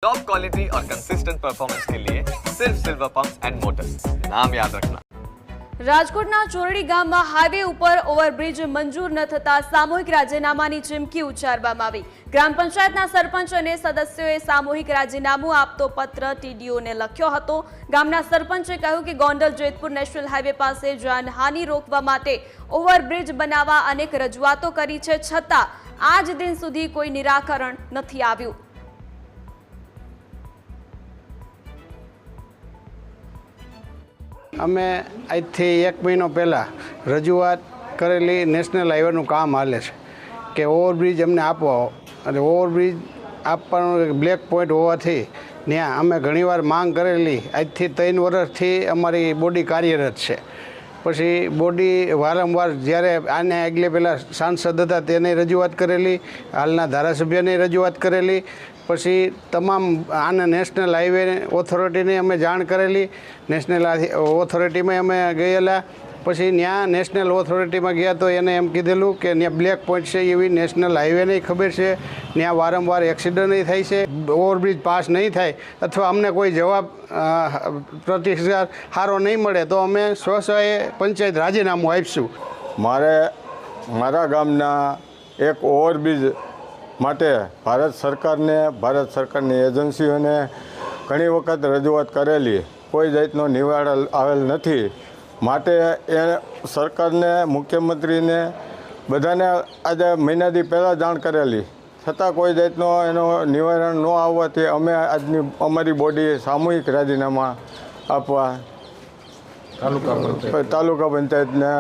Top quality और consistent performance के लिए सिर्फ सिल्वर पंप्स एंड मोटर्स, नाम याद रखना। રાજકોટના ચોરડી ગામમાં હાઈવે ઉપર ઓવરબ્રિજ મંજૂર ન થતા સામૂહિક રાજીનામાની ચીમકી ઉચ્ચારવામાં આવી। ગ્રામ પંચાયતના સરપંચ અને સદસ્યોએ સામૂહિક રાજીનામું આપતો પત્ર ટીડીઓને લખ્યો હતો। ગામના સરપંચે કહ્યું કે ગોંડલ જેતપુર નેશનલ હાઈવે પાસે જાનહાનિ રોકવા માટે ઓવરબ્રિજ બનાવવા અનેક રજૂઆતો કરી છે, છતાં આજ દિન સુધી કોઈ નિરાકરણ નથી આવ્યું। અમે આજથી 1 મહિનો પહેલાં રજૂઆત કરેલી નેશનલ હાઈવેનું કામ હાલે છે કે ઓવરબ્રિજ અમને આપો, અને ઓવરબ્રિજ આપવાનો બ્લેક પોઈન્ટ હોવાથી ત્યાં અમે ઘણીવાર માંગ કરેલી। આજથી 3 વર્ષથી અમારી બોડી કાર્યરત છે। પછી બોડી વારંવાર જ્યારે આને આગલે પહેલાં સાંસદ હતા તેને રજૂઆત કરેલી, હાલના ધારાસભ્યને રજૂઆત કરેલી, પછી તમામ આને નેશનલ હાઈવે ઓથોરિટીને અમે જાણ કરેલી। નેશનલ ઓથોરિટીમાં અમે ગયેલા, પછી ત્યાં નેશનલ ઓથોરિટીમાં ગયા તો એને એમ કીધેલું કે ત્યાં બ્લેક પોઈન્ટ છે એવી નેશનલ હાઈવેની ખબર છે, ત્યાં વારંવાર એક્સિડન્ટ થાય છે, ઓવરબ્રિજ પાસ નહીં થાય અથવા અમને કોઈ જવાબ પ્રતિસાદ સારો નહીં મળે તો અમે સ્વસહાયે પંચાયત રાજીનામું આપીશું। મારા ગામના એક ઓવરબ્રિજ માટે ભારત સરકારની એજન્સીઓને ઘણી વખત રજૂઆત કરેલી, કોઈ જાતનો નિવારણ આવેલ નથી। માટે એ સરકારને, મુખ્યમંત્રીને બધાને આજે મહિનાથી પહેલાં જાણ કરેલી, છતાં કોઈ જાતનો એનો નિવારણ ન આવવાથી અમે આજની અમારી બોડીએ સામૂહિક રાજીનામા આપવા તાલુકા પંચાયતને